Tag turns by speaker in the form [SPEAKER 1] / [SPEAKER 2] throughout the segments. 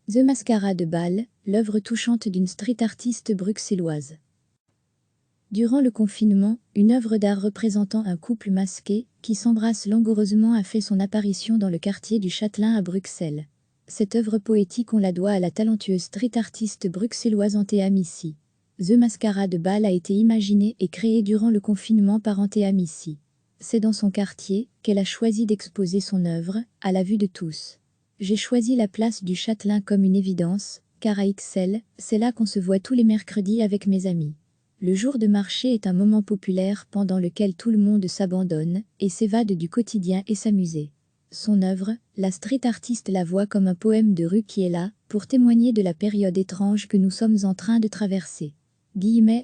[SPEAKER 1] The Mascara de Bâle, l'œuvre touchante d'une street artiste bruxelloise. Durant le confinement, une œuvre d'art représentant un couple masqué, qui s'embrasse langoureusement a fait son apparition dans le quartier du Châtelain à Bruxelles. Cette œuvre poétique on la doit à la talentueuse street artiste bruxelloise Antea Missy. The Mascara de Bâle a été imaginée et créée durant le confinement par Antea Missy. C'est dans son quartier qu'elle a choisi d'exposer son œuvre, à la vue de tous. J'ai choisi la place du Châtelain comme une évidence, car à XL, c'est là qu'on se voit tous les mercredis avec mes amis. Le jour de marché est un moment populaire pendant lequel tout le monde s'abandonne et s'évade du quotidien et s'amuser. Son œuvre, la street artiste la voit comme un poème de rue qui est là, pour témoigner de la période étrange que nous sommes en train de traverser.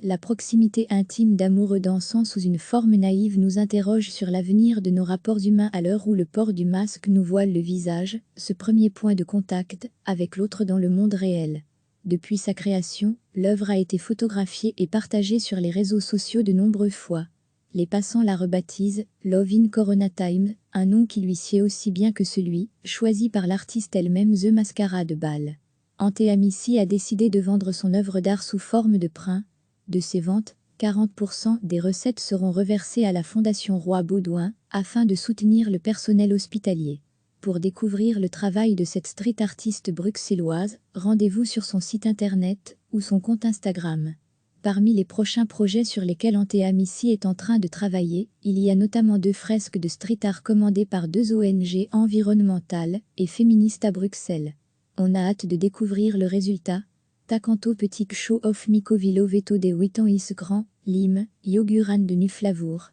[SPEAKER 1] La proximité intime d'amoureux dansant sous une forme naïve nous interroge sur l'avenir de nos rapports humains à l'heure où le port du masque nous voile le visage, ce premier point de contact avec l'autre dans le monde réel. Depuis sa création, l'œuvre a été photographiée et partagée sur les réseaux sociaux de nombreuses fois. Les passants la rebaptisent « Love in Corona Time », un nom qui lui sied aussi bien que celui, choisi par l'artiste elle-même The Mascara de Bâle. Antea Missy a décidé de vendre son œuvre d'art sous forme de print. De ses ventes, 40% des recettes seront reversées à la Fondation Roi Baudouin, afin de soutenir le personnel hospitalier. Pour découvrir le travail de cette street artiste bruxelloise, rendez-vous sur son site internet ou son compte Instagram. Parmi les prochains projets sur lesquels Antea Missy est en train de travailler, il y a notamment 2 fresques de street art commandées par 2 ONG environnementales et féministes à Bruxelles. On a hâte de découvrir le résultat. Tacanto petit show of Miko Vilo Veto des 8 ans is grand, Lim, Yoguran de Nuflavour.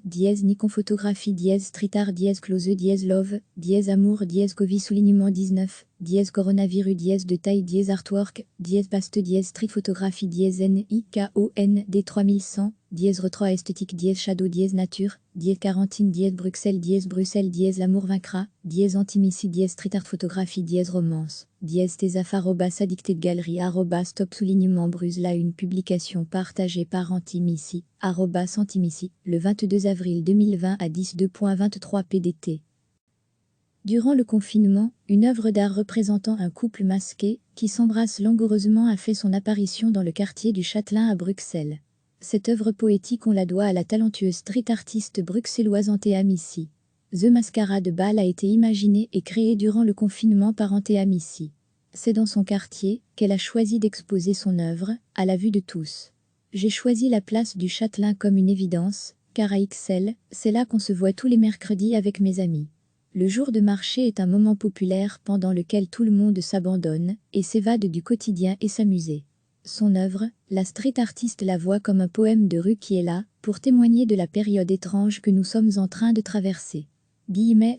[SPEAKER 1] Dièse Nikon photographie dièse street art dièse close dièse love, dièse amour dièse covid soulignement 19, dièse coronavirus dièse de taille dièse artwork, dièse paste dièse street photographie dièse nikon d 3100, dièse retro esthétique dièse shadow dièse nature, dièse quarantine dièse Bruxelles dièse l'amour vaincra, dièse antimissy dièse street art photographie dièse romance, dièse tesaf @addicté de galerie @stop soulignement bruse là une publication partagée par antimissy @antimissy le 22 avril 2020 à 12.23 pdt. Durant le confinement, une œuvre d'art représentant un couple masqué, qui s'embrasse langoureusement a fait son apparition dans le quartier du Châtelain à Bruxelles. Cette œuvre poétique on la doit à la talentueuse street artiste bruxelloise Antea Missy. The Mascara de Bâle a été imaginée et créée durant le confinement par Antea Missy. C'est dans son quartier qu'elle a choisi d'exposer son œuvre, à la vue de tous. J'ai choisi la place du Châtelain comme une évidence, car à XL, c'est là qu'on se voit tous les mercredis avec mes amis. Le jour de marché est un moment populaire pendant lequel tout le monde s'abandonne et s'évade du quotidien et s'amuser. Son œuvre, la street artiste la voit comme un poème de rue qui est là, pour témoigner de la période étrange que nous sommes en train de traverser.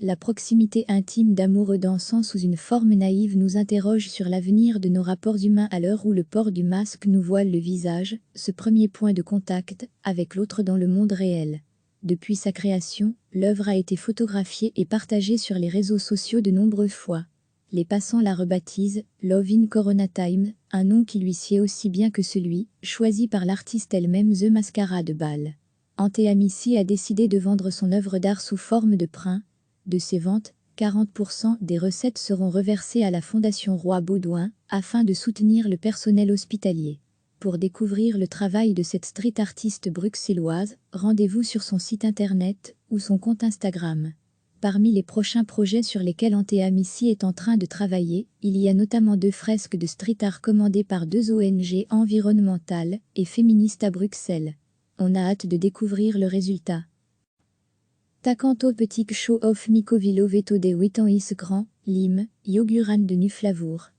[SPEAKER 1] La proximité intime d'amoureux dansant sous une forme naïve nous interroge sur l'avenir de nos rapports humains à l'heure où le port du masque nous voile le visage, ce premier point de contact avec l'autre dans le monde réel. Depuis sa création, l'œuvre a été photographiée et partagée sur les réseaux sociaux de nombreuses fois. Les passants la rebaptisent « Love in Corona Time », un nom qui lui sied aussi bien que celui, choisi par l'artiste elle-même The Mascara de Bâle. Antea Missy a décidé de vendre son œuvre d'art sous forme de print. De ses ventes, 40% des recettes seront reversées à la Fondation Roi Baudouin, afin de soutenir le personnel hospitalier. Pour découvrir le travail de cette street artiste bruxelloise, rendez-vous sur son site internet ou son compte Instagram. Parmi les prochains projets sur lesquels Antea Missy est en train de travailler, il y a notamment 2 fresques de street art commandées par 2 ONG environnementales et féministes à Bruxelles. On a hâte de découvrir le résultat. Tacanto petit show of Miko Vilo Veto des 8 ans is grand, Lim, Yoguran de Nuflavour.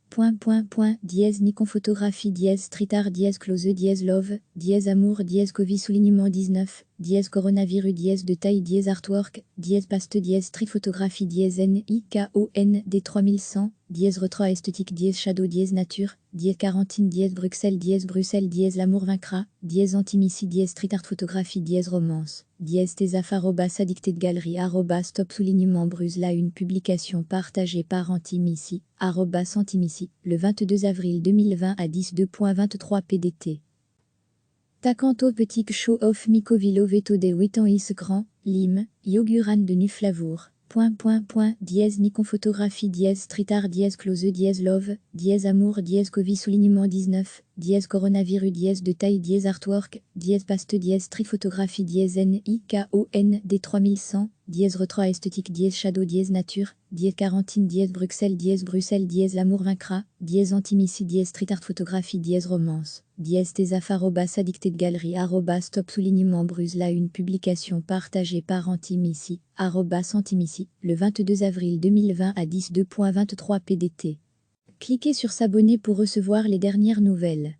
[SPEAKER 1] Dièse Nikon photographie dièse street art dièse close dièse love, dièse amour dièse covid soulignement 19, dièse coronavirus dièse de taille dièse artwork, dièse paste dièse street photographie dièse nikon d 3100, dièse retro esthétique dièse shadow dièse nature, dièse quarantine dièse Bruxelles dièse l'amour vaincra, dièse antimissy dièse street art photographie dièse romance, dièse tesaf @addicté de galerie @stop soulignement bruse là une publication partagée par antimissy @antimissy le 22 avril 2020 à 12.23 pdt. Tacanto petit show of Miko Vilo Veto des 8 ans is grand, Lim, Yoguran de Nuflavour. Dièse Nikon photographie dièse street art dièse close dièse love dièse amour dièse covid soulignement 19 dièse coronavirus dièse de taille dièse artwork dièse paste dièse street photographie dièse NIKON D 3100 dièse retrait esthétique dièse shadow dièse nature dièse quarantine dièse Bruxelles dièse l'amour vaincra dièse antimissy dièse street art photographie dièse romance dièse tesaf addicted galerie stop soulignement bruse là une publication partagée par antimissy antimissy le 22 avril 2020 à 10:2.23 PDT. Cliquez sur s'abonner pour recevoir les dernières nouvelles.